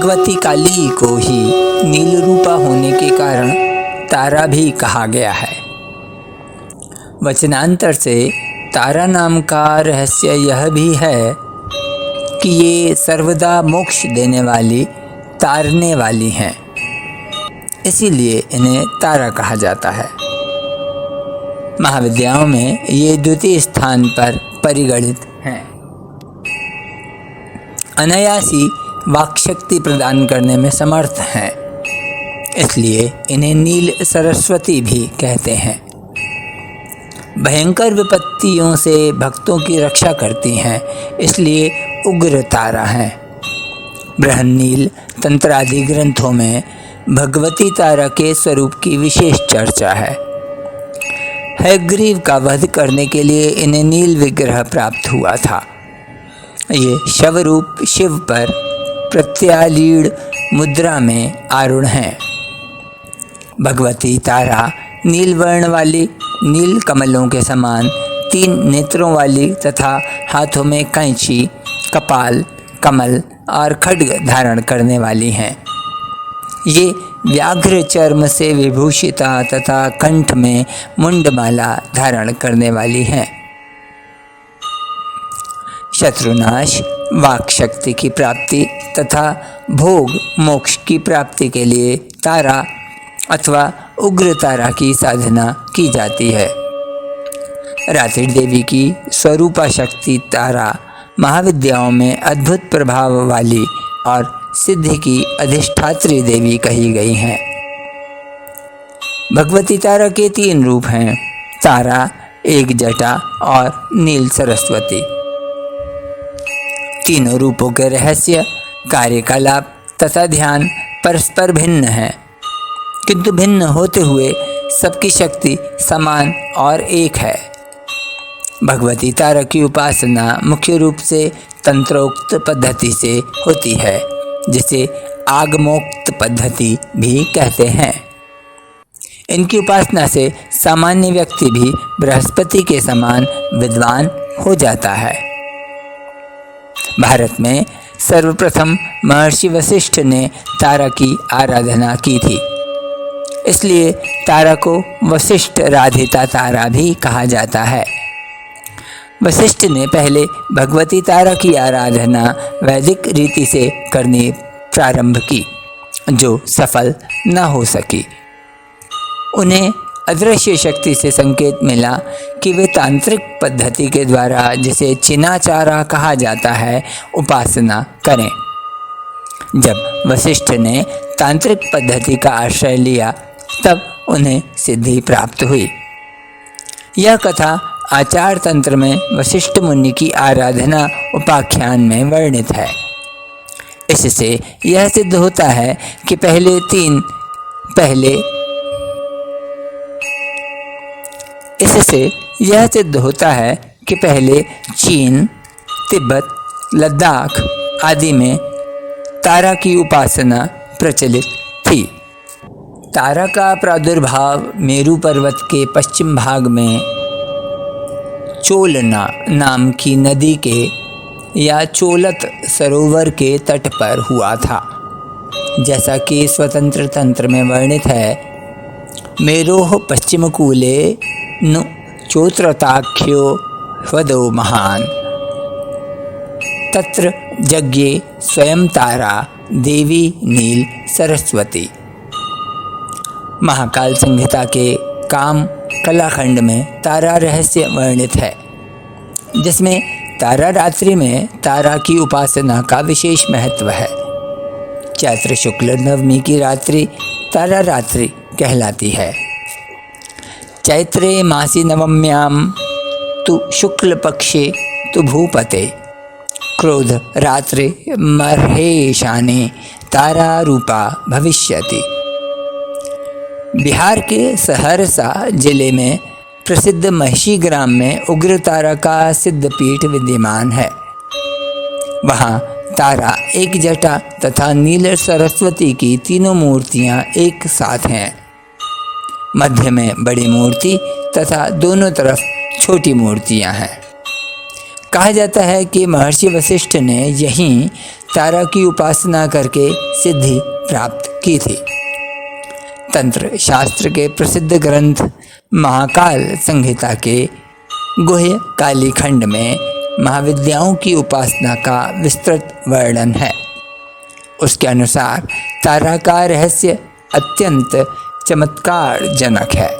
भगवती काली को ही नील रूपा होने के कारण तारा भी कहा गया है। वचनांतर से तारा नाम का रहस्य यह भी है कि ये सर्वदा मोक्ष देने वाली, तारने वाली हैं, इसीलिए इन्हें तारा कहा जाता है। महाविद्याओं में ये द्वितीय स्थान पर परिगणित हैं। अनायासी वाक्शक्ति प्रदान करने में समर्थ हैं, इसलिए इन्हें नील सरस्वती भी कहते हैं। भयंकर विपत्तियों से भक्तों की रक्षा करती हैं, इसलिए उग्र तारा हैं। बृहन्नील तंत्र आदि ग्रंथों में भगवती तारा के स्वरूप की विशेष चर्चा है। हयग्रीव का वध करने के लिए इन्हें नील विग्रह प्राप्त हुआ था। ये शवरूप शिव पर प्रत्यालीड़ मुद्रा में आरूढ़ हैं। भगवती तारा नील वर्ण वाली, नील कमलों के समान 3 नेत्रों वाली तथा हाथों में कैंची, कपाल, कमल और खड्ग धारण करने वाली हैं। ये व्याघ्र चर्म से विभूषिता तथा कंठ में मुंडमाला धारण करने वाली हैं। शत्रुनाश, वाक शक्ति की प्राप्ति तथा भोग मोक्ष की प्राप्ति के लिए तारा अथवा उग्र तारा की साधना की जाती है। रात्रि देवी की स्वरूपा शक्ति तारा महाविद्याओं में अद्भुत प्रभाव वाली और सिद्धि की अधिष्ठात्री देवी कही गई हैं। भगवती तारा के 3 रूप हैं, तारा, एक जटा और नील सरस्वती। तीनों रूपों के रहस्य, कार्यकलाप तथा ध्यान परस्पर भिन्न हैं, किंतु भिन्न होते हुए सबकी शक्ति समान और एक है। भगवती तारा की उपासना मुख्य रूप से तंत्रोक्त पद्धति से होती है, जिसे आगमोक्त पद्धति भी कहते हैं। इनकी उपासना से सामान्य व्यक्ति भी बृहस्पति के समान विद्वान हो जाता है। भारत में सर्वप्रथम महर्षि वशिष्ठ ने तारा की आराधना की थी, इसलिए तारा को वशिष्ठ राधिता तारा भी कहा जाता है। वशिष्ठ ने पहले भगवती तारा की आराधना वैदिक रीति से करनी प्रारंभ की, जो सफल न हो सकी। उन्हें अदृश्य शक्ति से संकेत मिला कि वे तांत्रिक पद्धति के द्वारा, जिसे चिनाचारा कहा जाता है, उपासना करें। जब वशिष्ठ ने तांत्रिक पद्धति का आश्रय लिया, तब उन्हें सिद्धि प्राप्त हुई। यह कथा आचार तंत्र में वशिष्ठ मुनि की आराधना उपाख्यान में वर्णित है। इससे यह सिद्ध होता है कि पहले चीन, तिब्बत, लद्दाख आदि में तारा की उपासना प्रचलित थी। तारा का प्रादुर्भाव मेरू पर्वत के पश्चिम भाग में चोलना नाम की नदी के या चोलत सरोवर के तट पर हुआ था। जैसा कि स्वतंत्र तंत्र में वर्णित है, मेरोः पश्चिमकूले नु चोत्रताख्यो ह्वदो महान, तत्र जज्ञे स्वयं तारा देवी नील सरस्वती। महाकाल संहिता के काम कलाखंड में तारा रहस्य वर्णित है, जिसमें तारा रात्रि में तारा की उपासना का विशेष महत्व है। चैत्र शुक्ल नवमी की रात्रि तारा रात्रि कहलाती है। चैत्रे मासी नवम्याम तु शुक्ल पक्षे तु भूपते, क्रोध रात्रि मर्हेशाने तारा रूपा भविष्यति। बिहार के सहरसा जिले में प्रसिद्ध महिषी ग्राम में उग्र तारा का सिद्ध पीठ विद्यमान है। वहाँ तारा, एक जटा तथा नील सरस्वती की तीनों मूर्तियाँ एक साथ हैं। मध्य में बड़ी मूर्ति तथा दोनों तरफ छोटी मूर्तियाँ हैं। कहा जाता है कि महर्षि वशिष्ठ ने यहीं तारा की उपासना करके सिद्धि प्राप्त की थी। तंत्र शास्त्र के प्रसिद्ध ग्रंथ महाकाल संहिता के गुह्य काली खंड में महाविद्याओं की उपासना का विस्तृत वर्णन है। उसके अनुसार तारा का रहस्य अत्यंत चमत्कारजनक है।